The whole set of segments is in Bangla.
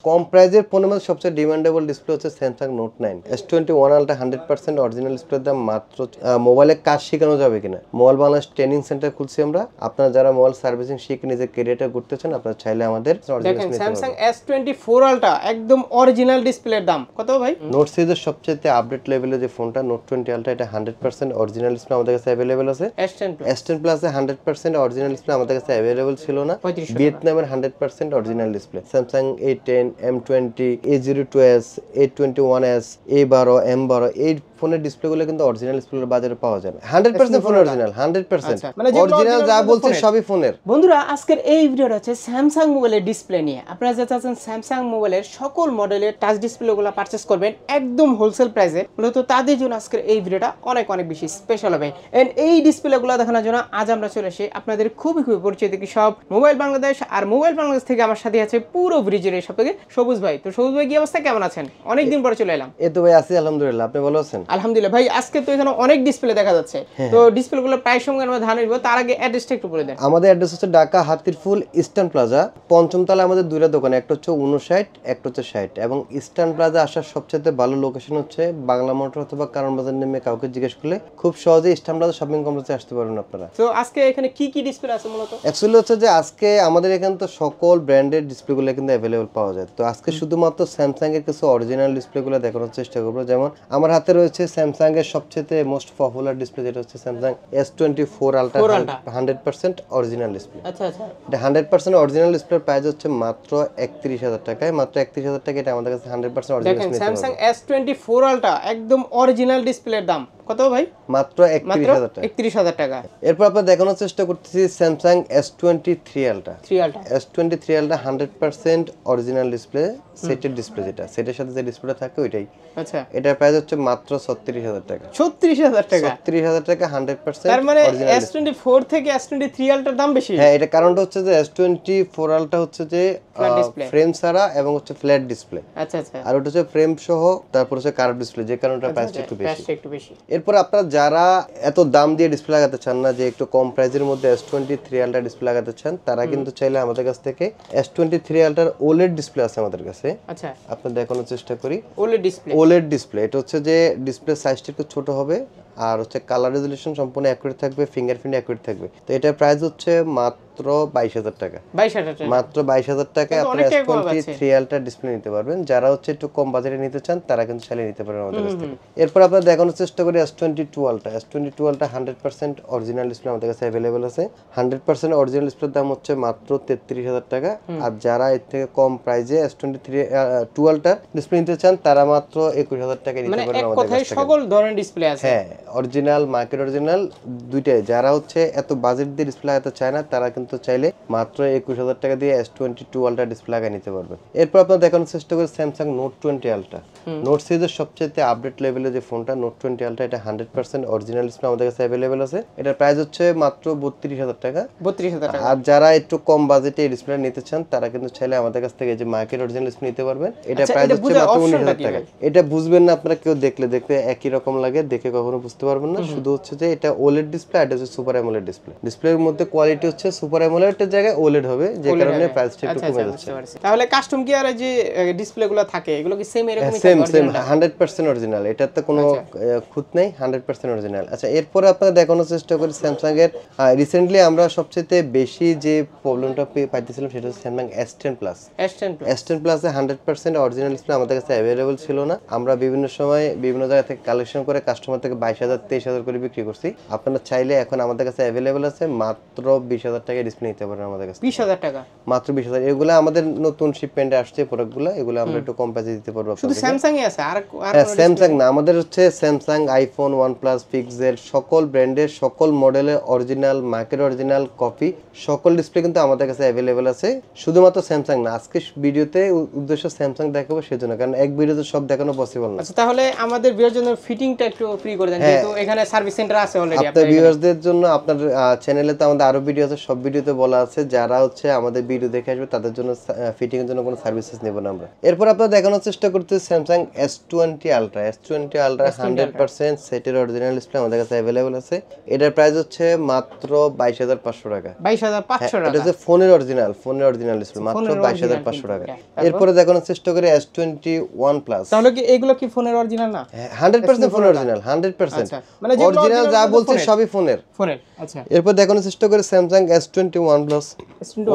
কম প্রাইজের ফোনের মধ্যে সবচেয়ে ডিমান্ডেবল ডিসপ্লে হচ্ছে Samsung note 9 S21 ultra 100% original ডিসপ্লের দাম মাত্র মোবাইলে কাজ শেখানো যাবে কিনা মোবাইল বাংলাদেশ ট্রেনিং সেন্টার খুলছি আমরা। আপনারা যারা মোবাইল সার্ভিসিং শিখে নিজের ক্যারিয়ারটা করতে চান আপনারা চাইলে আমাদের দেখেন স্যামসাং S24 আলট্রা একদম অরিজিনাল ডিসপ্লের দাম কত ভাই? নোট সিরিজের সবচেয়ে আপডেট লেভেলের যে ফোনটা নোট 20 আলট্রা এটা 100% অরিজিনাল ডিসপ্লে আমাদের কাছে अवेलेबल আছে। S10 প্লাসে 100% অরিজিনাল ডিসপ্লে আমাদের কাছে अवेलेबल ছিল না। ভিয়েতনামের 100% original display Samsung A10 M20 A02s A21s A12 M12 এই ফোনের ডিসপ্লেগুলো কিন্তু অরিজিনাল ডিসপ্লের বাজারে পাওয়া যায় না। 100% ফোন অরিজিনাল 100% মানে অরিজিনাল যা বলছে সবই ফোনের। বন্ধুরা আজকের এই ভিডিওটা হচ্ছে স্যামসাং মোবাইলের ডিসপ্লে নিয়ে। আপনারা যারা চাচ্ছেন স্যামসাং মোবাইলের সকল মডেলের টাচ ডিসপ্লেগুলো পারচেজ করবেন একদম হোলসেল প্রাইসে, মূলত তাদের জন্য আজকের এই ভিডিওটা অনেক অনেক বেশি স্পেশাল হবে। এন্ড এই ডিসপ্লেগুলো দেখানোর জন্য আজ আমরা চলে এসে আপনাদের খুবই পরিচিত কি সব মোবাইল বাংলাদেশ। আর মোবাইল বাংলাদেশ থেকে আমার সাথে আছে পুরো ব্রিজের এই সব থেকে সবুজ ভাই। তো সবুজ ভাই কি অবস্থা, কেমন আছেন? অনেকদিন পরে চলে এলাম। এই তো ভাই আছি আলহামদুলিল্লাহ, আপনি ভালো আছেন? আলহামদুলিল্লাহ ভাই। আজকে তো এখানে অনেক ডিসপ্লে দেখা যাচ্ছে, তো ডিসপ্লেগুলো প্রাইস সঙ্গে আমরা ধারণা নিব। তার আগে অ্যাড্রেসটা একটু বলে দেন। আমাদের অ্যাড্রেস হচ্ছে ঢাকা হাতিরপুল ইস্টার্ন প্লাজা, পঞ্চম তলায় আমাদের দুইটা দোকান, একটা হচ্ছে 59 একটা হচ্ছে 60। এবং ইস্টার্ন প্লাজা আসার সবচেয়ে ভালো লোকেশন হচ্ছে বাংলা মোটর অথবা কারণ বাজার নেমে কাউকে জিজ্ঞেস করলে খুব সহজে ইস্টার্ন প্লাজা শপিং কমপ্লেক্সে আসতে পারবেন আপনারা। তো আজকে এখানে কি কি ডিসপ্লে আছে মূলত? অ্যাকচুয়ালি হচ্ছে যে আজকে আমাদের এখানে তো সকল ব্র্যান্ডের ডিসপ্লেগুলো কিন্তু অ্যাভেলেবল পাওয়া যায়। তো আজকে শুধুমাত্র স্যামসাং এর কিছু অরিজিনাল ডিসপ্লেগুলো দেখানোর চেষ্টা করব। যেমন আমার হাতে রয়েছে স্যামসাং এর সবচেয়ে মোস্ট পপুলার ডিসপ্লে যেটা হচ্ছে Samsung S24 ultra 100% original display. আচ্ছা আচ্ছা, এটা 100% অরিজিনাল ডিসপ্লের প্রাইস হচ্ছে মাত্র 31,000 টাকায়। মাত্র 31,000 টাকা এটা আমাদের কাছে 100% অরিজিনাল ডিসপ্লে। দেখেন স্যামসাং S24 আলট্রা একদম অরিজিনাল ডিসপ্লের দাম কত ভাই? মাত্র 31,000 টাকা। 31,000 টাকা। এরপর আমরা দেখানোর চেষ্টা করতেছি Samsung S23 ultra. S23 ultra 100% original display, সেটের ডিসপ্লে যেটা সেটের সাথে যে ডিসপ্লেটা থাকে ওইটাই। আচ্ছা, এটার প্রাইস হচ্ছে মাত্র 36,000 টাকা। 36,000 টাকা? 36,000 টাকা 100%। তার মানে S24 থেকে S23 আলট্রার দাম বেশি? হ্যাঁ, এটা কারণটা হচ্ছে যে S24 আলট্রা হচ্ছে যে ফ্রেম ছাড়া এবং হচ্ছে ফ্ল্যাট ডিসপ্লে। আচ্ছা আচ্ছা। আর ওটা হচ্ছে ফ্রেম সহ, তারপর হচ্ছে কার্ভ ডিসপ্লে, যে কারণে প্রাইসটা একটু বেশি। এরপর আপনারা যারা এত দাম দিয়ে ডিসপ্লে লাগাতে চান না, যে একটু কম প্রাইসের মধ্যে S23 আলট্রা ডিসপ্লে লাগাতে চান, তারা কিন্তু চাইলে আমাদের কাছ থেকে S23 আলট্রার OLED ডিসপ্লে আছে আমাদের কাছে। আচ্ছা, আপনাদের দেখানোর চেষ্টা করি। OLED ডিসপ্লে এটা হচ্ছে যে ডিসপ্লে সাইজটা একটু ছোট হবে আর হচ্ছে কালার রেজোলিউশন সম্পূর্ণ অ্যাকুরেট থাকবে, ফিঙ্গারপ্রিন্ট অ্যাকুরেট থাকবে। তো এটার প্রাইস হচ্ছে মাত্র 22,000 টাকা। মাত্র 22,000 টাকায় আপনারা S23 আলট্রা ডিসপ্লে নিতে পারবেন। যারা হচ্ছে একটু কম বাজেটে নিতে চান তারা কিন্তু চাইলে নিতে পারেন আমাদের কাছ থেকে। এরপর আপনারা দেখানোর চেষ্টা করি S22 ultra. S22 ultra 100% original display আমাদের কাছে अवेलेबल আছে। 100% অরিজিনাল ডিসপ্লের দাম হচ্ছে মাত্র 33,000 টাকা। আর যারা এর থেকে কম প্রাইসে S22 আলট্রা ডিসপ্লে নিতে চান তারা মাত্র 21,000 টাকা নিতে পারেন আমাদের কাছ থেকে। সকল ধরনের ডিসপ্লে আছে? হ্যাঁ, অরিজিনাল মার্কেট অরিজিনাল দুইটাই। যারা হচ্ছে এত বাজেট দিয়ে ডিসপ্লে লাগাতে চায় না তারা কিন্তু চাইলে মাত্র 21,000 টাকা দিয়ে S22 আলট্রা ডিসপ্লে লাগিয়ে নিতে পারবেন। এরপর আপনারা দেখানোর চেষ্টা করি স্যামসাং নোট 20 আলট্রা। নোট সিরিজের সবচেয়ে আপডেট লেভেলের যে ফোনটা নোট 20 আলট্রা, এটা 100% অরিজিনাল ডিসপ্লে আমাদের কাছে अवेलेबल আছে। এটার প্রাইস হচ্ছে মাত্র 32,000 টাকা। 32,000 টাকা। আর যারা একটু কম বাজেটে এই ডিসপ্লে নিতে চান তারা কিন্তু চাইলে আমাদের কাছ থেকে যে মার্কেট অরিজিনাল ডিসপ্লে নিতে পারবেন। এটা প্রাইস হচ্ছে মাত্র 19,000 টাকা। এটা বুঝবেন না আপনারা, কেউ দেখতে একই রকম লাগে, দেখে কখনো বুঝতে পারবেন না। শুধু হচ্ছে যে এটা OLED ডিসপ্লে আর এটা হচ্ছে সুপার অ্যামোলেড ডিসপ্লে। ডিসপ্লের মধ্যে কোয়ালিটি হচ্ছে সুপার অ্যামোলেডের জায়গায় OLED হবে, যে কারণে প্রাইসটা একটু কমে যাচ্ছে। তাহলে কাস্টম কি আর যে ডিসপ্লেগুলো থাকে এগুলো কি সেম এরকমই থাকে? সেম 100% অরিজিনাল, এটাতে কোনো খুঁত নেই, 100% অরিজিনাল। আচ্ছা, এরপরে আপনারা দেখানোর চেষ্টা করি স্যামসাং এর রিসেন্টলি আমরা সবচেয়ে বেশি যে প্রবলেমটা পাইতেছিলাম সেটা হচ্ছে স্যামসাং S10 প্লাস। S10 প্লাসে 100% অরিজিনাল ডিসপ্লে আমাদের কাছে अवेलेबल ছিল না। আমরা বিভিন্ন সময় বিভিন্ন জায়গা থেকে কালেকশন করে কাস্টমার থেকে 22,000 23,000 করে বিক্রি করছি। আপনারা চাইলে এখন আমাদের কাছে अवेलेबल আছে মাত্র 20,000 টাকায় ডিসপ্লে নিতে পারেন আমাদের কাছে। 20,000 টাকা? মাত্র 20,000। এগুলো আমাদের নতুন শিপমেন্টে আসছে প্রোডাক্টগুলো, এগুলো আমরা একটু কম প্রাইসে দিতে পারবো। শুধু স্যামসাং এ আছে? আর স্যামসাং না, আমাদের হচ্ছে স্যামসাং, আইফোন, OnePlus, পিক্সেল সকল ব্র্যান্ডের সকল মডেলের অরিজিনাল মার্কেট অরিজিনাল কপি সকল ডিসপ্লে কিন্তু আমাদের কাছে अवेलेबल আছে। শুধুমাত্র স্যামসাং না, আজকে ভিডিওতে উদ্দেশ্য স্যামসাং দেখাবো সেজন্য, কারণ এক ভিডিওতে সব দেখানো পসিবল না। আচ্ছা, তাহলে আমাদের ভিউয়ার জন্য ফিটিংটা একটু ফ্রি করে দেন। হ্যাঁ, যেহেতু এখানে সার্ভিস সেন্টার আছে অলরেডি আপনার ভিউয়ারদের জন্য আপনার চ্যানেলে তো আমাদের আরো ভিডিও আছে, সব ভিডিওতে বলা আছে যারা হচ্ছে আমাদের ভিডিও দেখে আসবে তাদের জন্য ফিটিং এর জন্য কোনো সার্ভিসেস নেব না আমরা। এরপর আপনারা দেখানোর চেষ্টা করতে Samsung S20 Ultra 100% সেটের অরিজিনাল ডিসপ্লে আমাদের কাছে अवेलेबल আছে। এটার প্রাইস হচ্ছে মাত্র 22500 টাকা। 22500 টাকা। এটা হচ্ছে ফোনের অরিজিনাল ডিসপ্লে মাত্র 22500 টাকা। এরপরে দেখানোর চেষ্টা করি S21 Plus। তাহলে কি এগুলো কি ফোনের অরিজিনাল না? 100% ফোন অরিজিনাল 100%। মানে অরিজিনাল যা বলছে সবই ফোনের। আচ্ছা। এরপর দেখানোর চেষ্টা করি Samsung S21 Plus।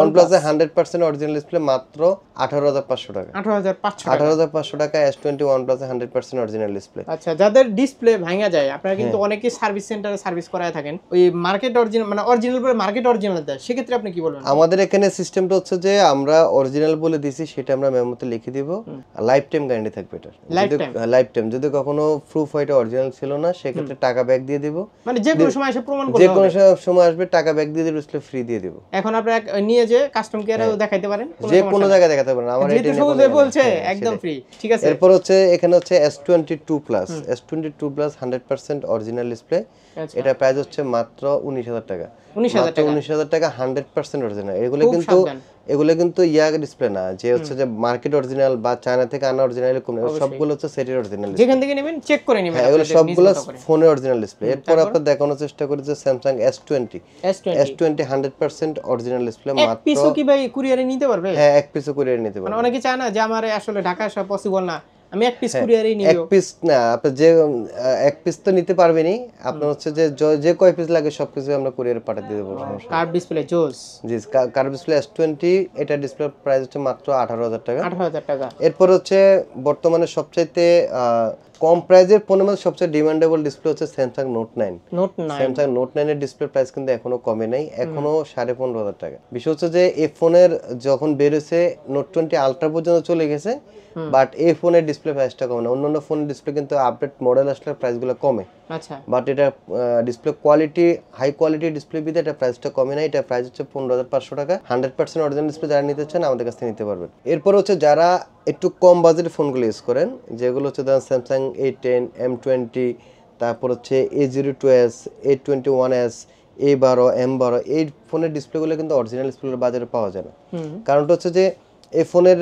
OnePlus এর 100% অরিজিনাল ডিসপ্লে মাত্র 18500 টাকা। 18500 টাকা S21 Plus এর 100% অরিজিনাল ডিসপ্লে। আচ্ছা, যাদের ডিসপ্লে ভাঙা যায় আপনারা কিন্তু অনেকেই সার্ভিস সেন্টারে সার্ভিস করায় থাকেন, ওই মার্কেট অরিজিনাল মানে অরিজিনাল বলে মার্কেট অরিজিনাল দেয়, সেক্ষেত্রে আপনি কি বলবেন? আমাদের এখানে সিস্টেমটা হচ্ছে যে আমরা অরিজিনাল বলে দিছি, সেটা আমরা মেমোতে লিখে দিব, লাইফ টাইম গ্যারান্টি থাকবে এটা। লাইফ টাইম যদি কখনো প্রুফ হয় এটা অরিজিনাল ছিল না, সেক্ষেত্রে টাকা ব্যাক দিয়ে দিব। মানে যে কোনো সময় এসে প্রমাণ করতে যে কোনো সময় আসবে, টাকা ব্যাক দিয়ে দিব, ডিসপ্লে ফ্রি দিয়ে দিব। এখন আপনারা নিয়ে যে কাস্টম কেয়ারেও দেখাইতে পারেন, যে কোনো জায়গায় দেখাতে পারেন। আমার এটা নিয়ে বলছে একদম ফ্রি, ঠিক আছে। এরপর হচ্ছে এখানে হচ্ছে S22 Plus 100% অরিজিনাল ডিসপ্লে। এটা প্রাইস হচ্ছে মাত্র 19000 টাকা। 19000 টাকা 100% অরিজিনাল। এগুলো কিন্তু ইয়ার ডিসপ্লে না, যে হচ্ছে যে মার্কেট অরিজিনাল বা চায়না থেকে আনা অরিজিনাল এরকম, সবগুলো হচ্ছে সেটের অরিজিনাল। যেখান থেকে নেবেন চেক করে নেবেন, এগুলো সবগুলো ফোনের অরিজিনাল ডিসপ্লে। এরপর আপনারা দেখানোর চেষ্টা করি যে Samsung S20 100% অরিজিনাল ডিসপ্লে মাত্র। এক পিসও কি ভাই কুরিয়ারে নিতে পারবে? হ্যাঁ, এক পিসও কুরিয়ারে নিতে পারবে। মানে অনেকে চায় না যে আমার আসলে ঢাকা আসা পসিবল না, আমি এক পিস কুরিয়ারে নিব। এক পিস না, আপনি যে এক পিস তো নিতে পারবেনই, আপনার হচ্ছে যে কয় পিস লাগে সব কিছু আমরা কুরিয়ারে পাঠিয়ে দিয়ে দেব। কার্ভ ডিসপ্লে জোস। জি, কার্ভ ডিসপ্লে S20, এটা ডিসপ্লে প্রাইস হচ্ছে মাত্র 18000 টাকা। 18000 টাকা। এরপর হচ্ছে বর্তমানে সবচাইতে কম প্রাইজের ফোনের মধ্যে সবচেয়ে ডিমান্ডেবল ডিসপ্লে হচ্ছে Samsung Note 9। Samsung Note 9 এর ডিসপ্লে প্রাইস কিন্তু এখনো কমে নাই, এখনো 15,500 টাকা। বিষয় হচ্ছে যে এই ফোনের যখন বের হয়েছে Note 20 Ultra পর্যন্ত চলে গেছে, বাট এই ফোনের ডিসপ্লে প্রাইসটা কমে না। অন্যান্য ফোনের ডিসপ্লে কিন্তু আপডেট মডেল আসলে প্রাইসগুলো কমে। আচ্ছা, বাট এটা display quality, high quality display বিদে এটা প্রাইসটা কমে না। এটা প্রাইস হচ্ছে 15500 টাকা। 100% অরিজিনাল ডিসপ্লে যারা নিতে চান আমাদের কাছ থেকে নিতে পারবেন। এরপর হচ্ছে যারা একটু কম বাজেটের ফোনগুলো ইউজ করেন, যেগুলো হচ্ছে ধরেন Samsung A10, M20, তারপর হচ্ছে A02s, A21s, A12, M12, এই ফোনের ডিসপ্লেগুলো কিন্তু অরিজিনাল ডিসপ্লের বাজারে পাওয়া যায় না। কারণটা হচ্ছে যে এই ফোনের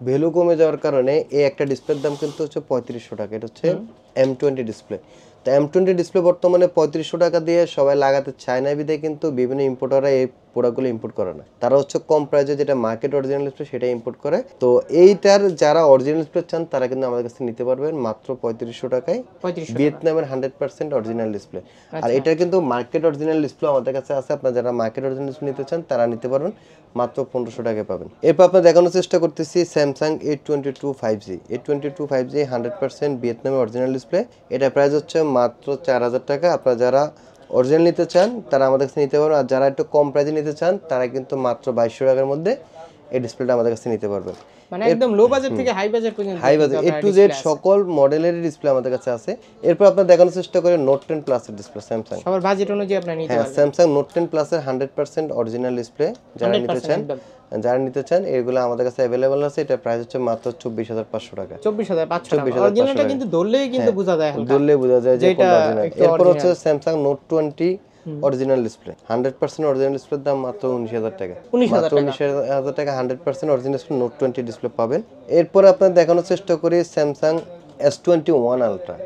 ভ্যালু কমে যাওয়ার কারণে এই একটা ডিসপ্লের দাম কিন্তু হচ্ছে 3500 টাকা। এটা হচ্ছে M20 ডিসপ্লে। তো M20 ডিসপ্লে বর্তমানে 3500 টাকা দিয়ে সবাই লাগাতে চায় না, বিধায় কিন্তু বিভিন্ন ইম্পোর্টাররা এই প্রোডাক্টগুলো ইম্পোর্ট করে না। তারা হচ্ছে কম প্রাইসে যেটা মার্কেট অরিজিনাল ডিসপ্লে সেটা ইম্পোর্ট করে। তো এইটার যারা অরিজিনাল ডিসপ্লে চান তারা কিন্তু আমাদের কাছে নিতে পারবেন মাত্র 3500 টাকায়, ভিয়েতনামের 100% অরিজিনাল ডিসপ্লে। আর এটা কিন্তু মার্কেট অরিজিনাল ডিসপ্লে আমাদের কাছে আছে। আপনারা যারা মার্কেট অরিজিনাল ডিসপ্লে নিতে চান তারা নিতে পারবেন, মাত্র 1500 টাকায় পাবেন। এরপর আপনারা দেখানোর চেষ্টা করতেছি Samsung A22 5G। A22 5G 100% ভিয়েতনামের অরিজিনাল ডিসপ্লে। এটা প্রাইস হচ্ছে মাত্র 4000 টাকা। আপনারা যারা অরিজিনাল নিতে চান তারা আমাদের কাছে নিতে পারবেন, আর যারা একটু কম প্রাইসে নিতে চান তারা কিন্তু মাত্র 2200 টাকার মধ্যে এই ডিসপ্লেটা আমাদের কাছে নিতে পারবেন। মানে একদম লো বাজেট থেকে হাই বাজেট পর্যন্ত, high budget A to Z সকল মডেলের ডিসপ্লে আমাদের কাছে আছে। এরপর আপনারা দেখানোর চেষ্টা করেন Note 10 Plus এর ডিসপ্লে Samsung। সবার বাজেট অনুযায়ী আপনারা নিতে পারবেন। Samsung Note 10 Plus এর 100% অরিজিনাল ডিসপ্লে যারা নিতে চান এগুলো আমাদের কাছে अवेलेबल আছে। এটা প্রাইস হচ্ছে মাত্র 24500 টাকা। 24500 টাকা। অরিজিনালটা কিন্তু ধরলেই কিন্তু বোঝা যায়, ধরলেই বোঝা যায় যে কোনটা অরিজিনাল। এরপর হচ্ছে Samsung Note 20 original display 100% original ডিসপ্লের দাম মাত্র 19000 টাকা। 19000 টাকা 100% অরিজিনাল ডিসপ্লে Note 20 ডিসপ্লে পাবেন। এরপর আপনারা দেখানোর চেষ্টা করি Samsung S21 Ultra।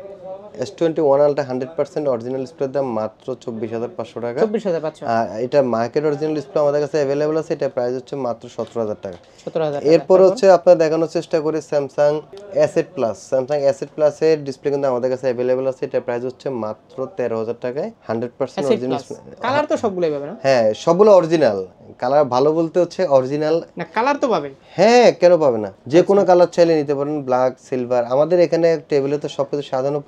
S21 Ultra 100% original ডিসপ্লের দাম মাত্র 24500 টাকা। 24500। আর এটা মার্কেট অরিজিনাল ডিসপ্লে আমাদের কাছে अवेलेबल আছে। এটা প্রাইস হচ্ছে মাত্র 17000 টাকা। 17000 টাকা। এরপর হচ্ছে আপনারা দেখানোর চেষ্টা করি Samsung A7 Plus। Samsung A7 Plus এর ডিসপ্লে কিন্তু আমাদের কাছে अवेलेबल আছে। এটা প্রাইস হচ্ছে মাত্র 13000 টাকায়। 100% অরিজিনাল। কালার তো সবগুলাই পাবে না? হ্যাঁ, সবগুলো অরিজিনাল। কালার ভালো বলতে হচ্ছে অরিজিনাল না, কালার তো পাবে। হ্যাঁ, কেন পাবে না? যে কোনো কালার চাইলে নিতে পারেন, ব্ল্যাক, সিলভার। আমাদের এখানে টেবিলে তো সবকিছু সাজানো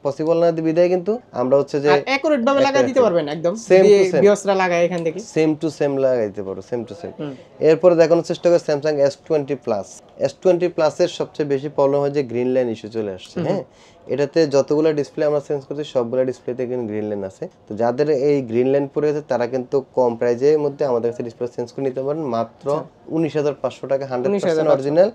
পসিবল না বিধায় কিন্তু আমরা হচ্ছে যে একুরেট ভাবে লাগাই দিতে পারবেন, একদম বিয়সরা লাগায় এখান থেকে সেম টু সেম লাগাই দিতে পারো, সেম টু সেম। এরপর দেখানোর চেষ্টা করি Samsung S20 Plus। S20 প্লাসের সবচেয়ে বেশি প্রবলেম হয় যে গ্রিন লাইন ইস্যু চলে আসছে। হ্যাঁ, এটাতে যতগুলো ডিসপ্লে আমরা চেঞ্জ করছি সবগুলো ডিসপ্লেতে কিন্তু গ্রিন লাইন আছে। তো যাদের এই গ্রিন লাইন পড়ে আছে তারা কিন্তু কম প্রাইজের মধ্যে আমাদের কাছে ডিসপ্লে চেঞ্জ করে নিতে পারেন মাত্র 19,500 টাকা 100% অরিজিনাল।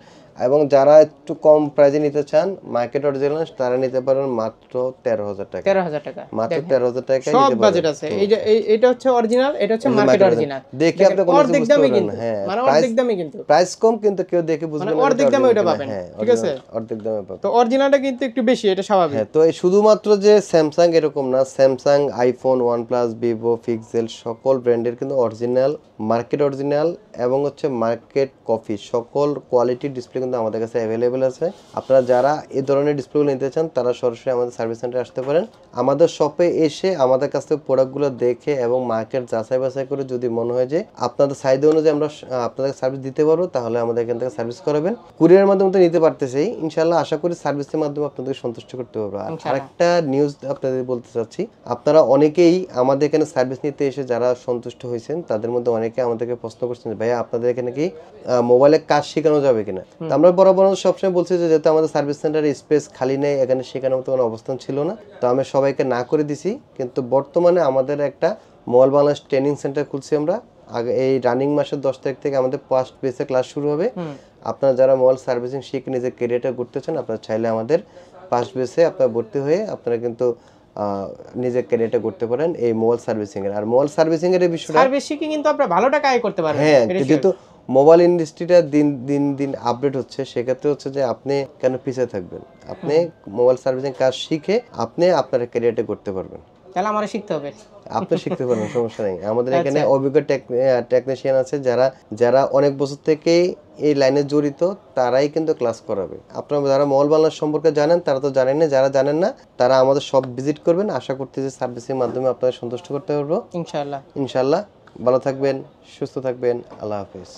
এবং যারা একটু কম প্রাইজে নিতে চান মার্কেট অরিজিনাল তারা নিতে পারেন মাত্র 13,000 টাকা। 13,000 টাকা মাত্র 13,000 টাকা সব বাজেট আছে। এই যে এটা হচ্ছে অরিজিনাল, এটা হচ্ছে মার্কেট অরিজিনাল। দেখে আপনি কোনো কিছু বুঝতে পারবেন না। হ্যাঁ, মানে অর্ধেক দামে কিন্তু প্রাইস কম, কিন্তু কেউ দেখে বুঝবে না অর্ধেক দামে ওটা পাবেন। ঠিক আছে, অর্ধেক দামে পাবেন। তো অরিজিনালটা কিন্তু একটু বেশি, এটা স্বাভাবিক। হ্যাঁ, তো এই শুধুমাত্র যে স্যামসাং এরকম না, Samsung, iPhone, OnePlus, Vivo, pixel সকল ব্র্যান্ডের কিন্তু অরিজিনাল, মার্কেট অরিজিনাল এবং হচ্ছে মার্কেট কপি সকল কোয়ালিটির ডিসপ্লে কিন্তু আমাদের কাছে অ্যাভেলেবেল আছে। আপনারা যারা এই ধরনের ডিসপ্লেগুলো নিতে চান তারা সরাসরি আমাদের সার্ভিস সেন্টারে আসতে পারেন। আমাদের শপে এসে আমাদের কাছ থেকে প্রোডাক্টগুলো দেখে এবং মার্কেট যাচাই বাছাই করে যদি মনে হয় যে আপনাদের সাইজ অনুযায়ী আমরা আপনাদের সার্ভিস দিতে পারবো তাহলে আমাদের এখান থেকে সার্ভিস করাবেন। কুরিয়ারের মাধ্যমে তো নিতে পারতেছি, ইনশাল্লাহ আশা করি সার্ভিসের মাধ্যমে আপনাদের সন্তুষ্ট করতে পারবো। আর আরেকটা নিউজ আপনাদের বলতে চাচ্ছি, আপনারা অনেকেই আমাদের এখানে সার্ভিস নিতে এসে যারা সন্তুষ্ট হয়েছেন তাদের মধ্যে অনেকে আমাদেরকে প্রশ্ন করছেন ভাইয়া আপনাদের এখানে কি মোবাইলে কাজ শেখানো যাবে কিনা। তো আমরা বরাবর সবসময় বলছি যে যেহেতু আমাদের সার্ভিস সেন্টারে স্পেস খালি নেই, এখানে শেখানোর মতো কোনো অবস্থান ছিল না, তো আমি সবাইকে না করে দিছি। কিন্তু বর্তমানে আমাদের একটা মোবাইল বাংলাদেশ ট্রেনিং সেন্টার খুলছি আমরা। আগে এই রানিং মাসের 10 তারিখ থেকে আমাদের ফার্স্ট বেসে ক্লাস শুরু হবে। আপনারা যারা মোবাইল সার্ভিসিং শিখে নিজের ক্যারিয়ারটা করতে চান আপনারা চাইলে আমাদের ফার্স্ট বেসে আপনারা ভর্তি হয়ে আপনারা কিন্তু নিজের ক্যারিয়ারটা করতে পারেন এই মোবাইল সার্ভিসিং এর। আর মোবাইল সার্ভিসিং এর বিষয়টা সার্ভিস শিখে কিন্তু আপনারা ভালো টাকা আয় করতে পারবেন। হ্যাঁ, যেহেতু মোবাইল ইন্ডাস্ট্রিটা দিন দিন দিন আপডেট হচ্ছে, সেক্ষেত্রে হচ্ছে যে আপনি কেন পিছিয়ে থাকবেন, আপনি মোবাইল সার্ভিসিং কাজ শিখে আপনি আপনার ক্যারিয়ারটা করতে পারবেন। তাহলে আমারে শিখতে হবে। আপনি শিখতে পারবেন, সমস্যা নেই। আমাদের এখানে অভিজ্ঞ টেকনিশিয়ান আছে যারা অনেক বছর থেকে এই লাইনে জড়িত, তারাই কিন্তু ক্লাস করাবে। আপনারা যারা মোবাইল বাংলাদেশ সম্পর্কে জানেন তারা তো জানেন না, যারা জানেন না তারা আমাদের সব ভিজিট করবেন। আশা করতেছি সার্ভিসের মাধ্যমে আপনাদের সন্তুষ্ট করতে পারবো ইনশাআল্লাহ। ইনশাআল্লাহ। ভালো থাকবেন, সুস্থ থাকবেন, আল্লাহ হাফেজ।